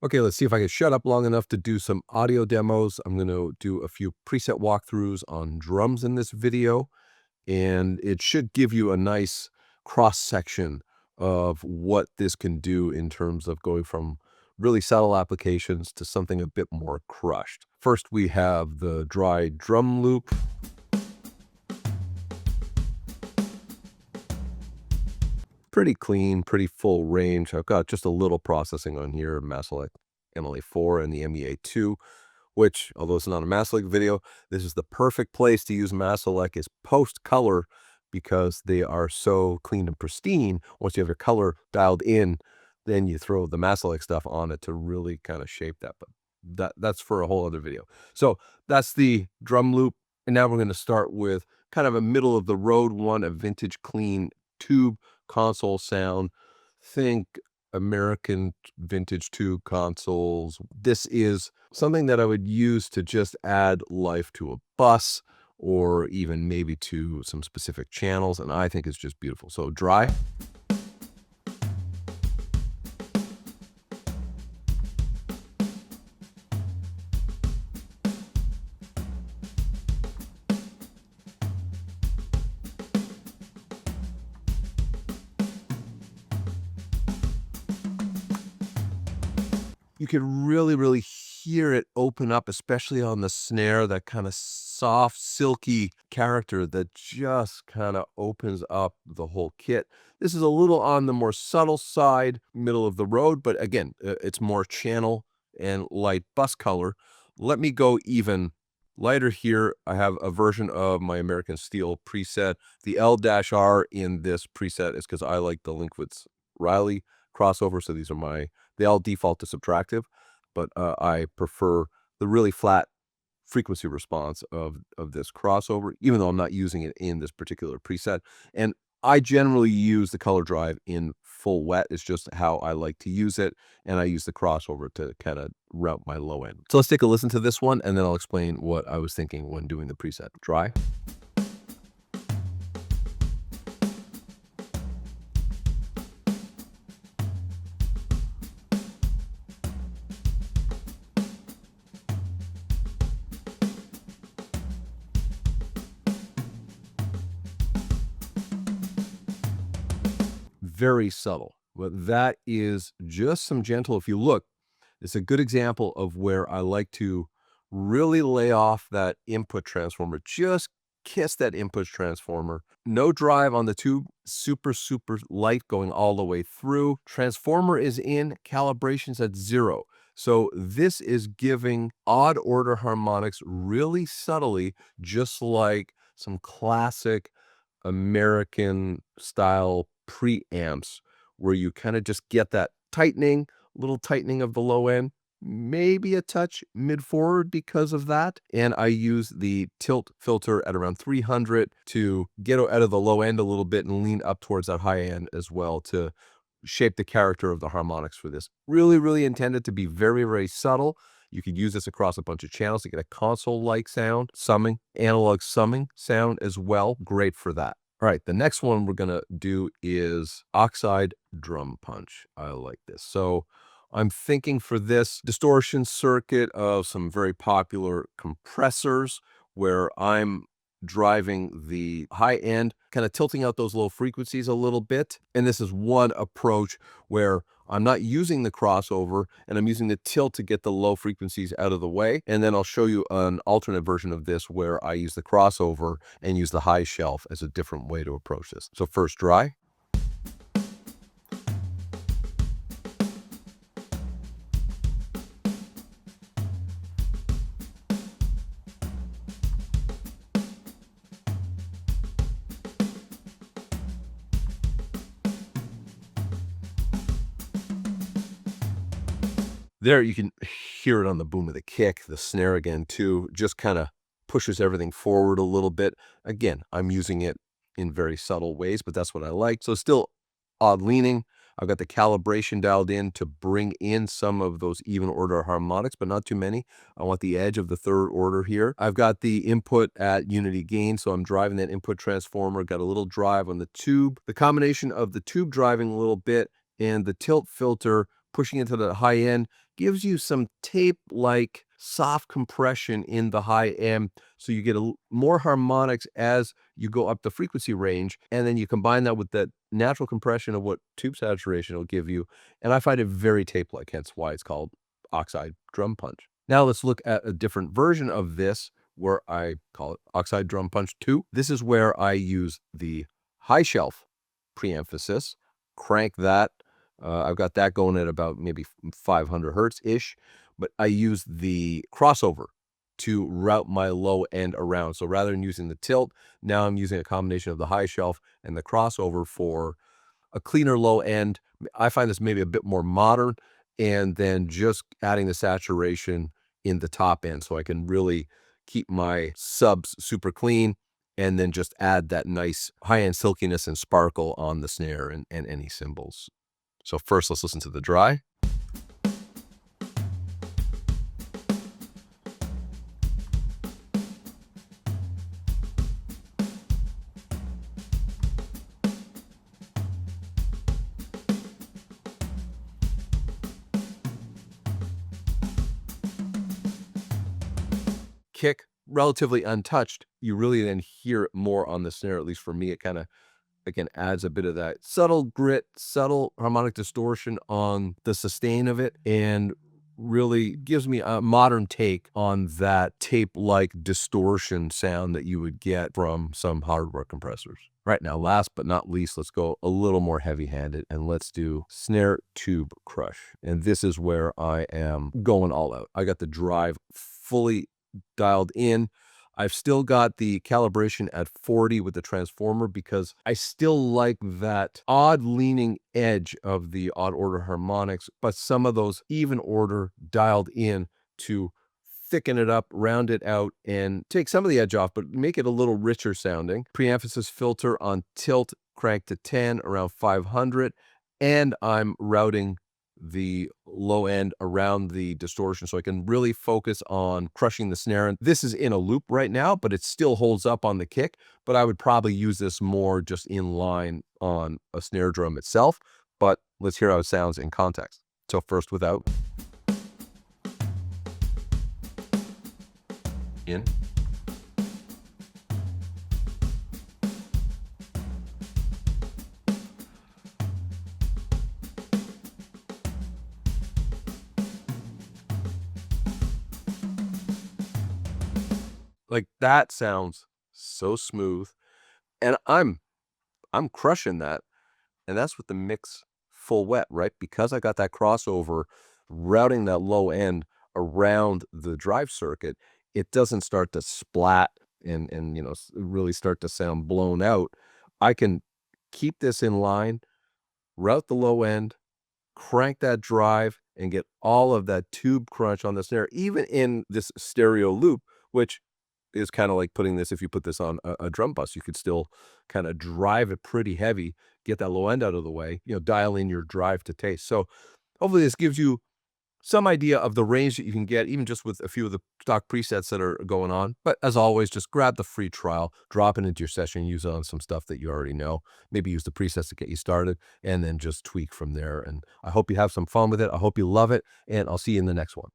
Okay, let's see if I can shut up long enough to do some audio demos. I'm going to do a few preset walkthroughs on drums in this video, and it should give you a nice cross section of what this can do in terms of going from really subtle applications to something a bit more crushed. First, we have the dry drum loop. Pretty clean, pretty full range. I've got just a little processing on here, Maselect MLA4 and the MEA2, which, although it's not a Maselect video, this is the perfect place to use Maselect is post-color because they are so clean and pristine. Once you have your color dialed in, then you throw the Maselect stuff on it to really kind of shape that. But that's for a whole other video. So that's the drum loop. And now we're going to start with kind of a middle of the road one, a vintage clean tube console sound. Think American vintage tube consoles. This is something that I would use to just add life to a bus or even maybe to some specific channels, and I think it's just beautiful. So dry. You can really hear it open up, especially on the snare, that kind of soft, silky character that just kind of opens up the whole kit. This is a little on the more subtle side, middle of the road, but again, it's more channel and light bus color. Let me go even lighter here. I have a version of my American Steel preset. The L-R in this preset is because I like the Linkwitz Riley crossover, so these are they all default to subtractive, but I prefer the really flat frequency response of this crossover, even though I'm not using it in this particular preset. And I generally use the color drive in full wet. It's just how I like to use it, and I use the crossover to kind of route my low end. So let's take a listen to this one, and then I'll explain what I was thinking when doing the preset. Dry. Very subtle, but that is just some gentle. If you look, it's a good example of where I like to really lay off that input transformer, just kiss that input transformer. No drive on the tube, super light going all the way through. Transformer is in, calibration's at 0. So this is giving odd order harmonics really subtly, just like some classic American style preamps where you kind of just get that tightening, little tightening of the low end, maybe a touch mid forward because of that. And I use the tilt filter at around 300 to get out of the low end a little bit and lean up towards that high end as well to shape the character of the harmonics for this. Really intended to be very subtle. You could use this across a bunch of channels to get a console-like sound, summing, analog summing sound as well. Great for that. All right, the next one we're gonna do is Oxide drum punch. I like this. So I'm thinking for this distortion circuit of some very popular compressors where I'm driving the high end, kind of tilting out those low frequencies a little bit. And this is one approach where I'm not using the crossover and I'm using the tilt to get the low frequencies out of the way. And then I'll show you an alternate version of this where I use the crossover and use the high shelf as a different way to approach this. So first dry. There, you can hear it on the boom of the kick, the snare again too, just kind of pushes everything forward a little bit. Again, I'm using it in very subtle ways, but that's what I like. So still odd leaning. I've got the calibration dialed in to bring in some of those even order harmonics, but not too many. I want the edge of the third order here. I've got the input at unity gain, so I'm driving that input transformer, got a little drive on the tube. The combination of the tube driving a little bit and the tilt filter pushing into the high end, gives you some tape-like soft compression in the high end, so you get more harmonics as you go up the frequency range, and then you combine that with that natural compression of what tube saturation will give you, and I find it very tape-like, hence why it's called Oxide Drum Punch. Now let's look at a different version of this where I call it Oxide Drum Punch 2. This is where I use the high shelf preemphasis, crank that. I've got that going at about maybe 500 hertz-ish, but I use the crossover to route my low end around. So rather than using the tilt, now I'm using a combination of the high shelf and the crossover for a cleaner low end. I find this maybe a bit more modern, and then just adding the saturation in the top end so I can really keep my subs super clean, and then just add that nice high-end silkiness and sparkle on the snare and any cymbals. So first, let's listen to the dry. Kick, relatively untouched. You really then hear it more on the snare, at least for me. It kind of, again, adds a bit of that subtle grit, subtle harmonic distortion on the sustain of it, and really gives me a modern take on that tape-like distortion sound that you would get from some hardware compressors. Right now, last but not least, let's go a little more heavy-handed, and let's do snare tube crush. And this is where I am going all out. I got the drive fully dialed in. I've still got the calibration at 40 with the transformer because I still like that odd leaning edge of the odd order harmonics, but some of those even order dialed in to thicken it up, round it out, and take some of the edge off, but make it a little richer sounding. Preemphasis filter on tilt, crank to 10, around 500, and I'm routing the low end around the distortion so I can really focus on crushing the snare. And this is in a loop right now, but it still holds up on the kick, but I would probably use this more just in line on a snare drum itself. But let's hear how it sounds in context. So first without. In. Like, that sounds so smooth, and I'm crushing that, and that's with the mix full wet, right? Because I got that crossover routing that low end around the drive circuit, it doesn't start to splat and really start to sound blown out. I can keep this in line, route the low end, crank that drive, and get all of that tube crunch on the snare, even in this stereo loop, which is kind of like putting this, if you put this on a drum bus, you could still kind of drive it pretty heavy, get that low end out of the way, dial in your drive to taste. So hopefully this gives you some idea of the range that you can get, even just with a few of the stock presets that are going on. But as always, just grab the free trial, drop it into your session, use it on some stuff that you already know. Maybe use the presets to get you started, and then just tweak from there. And I hope you have some fun with it. I hope you love it, and I'll see you in the next one.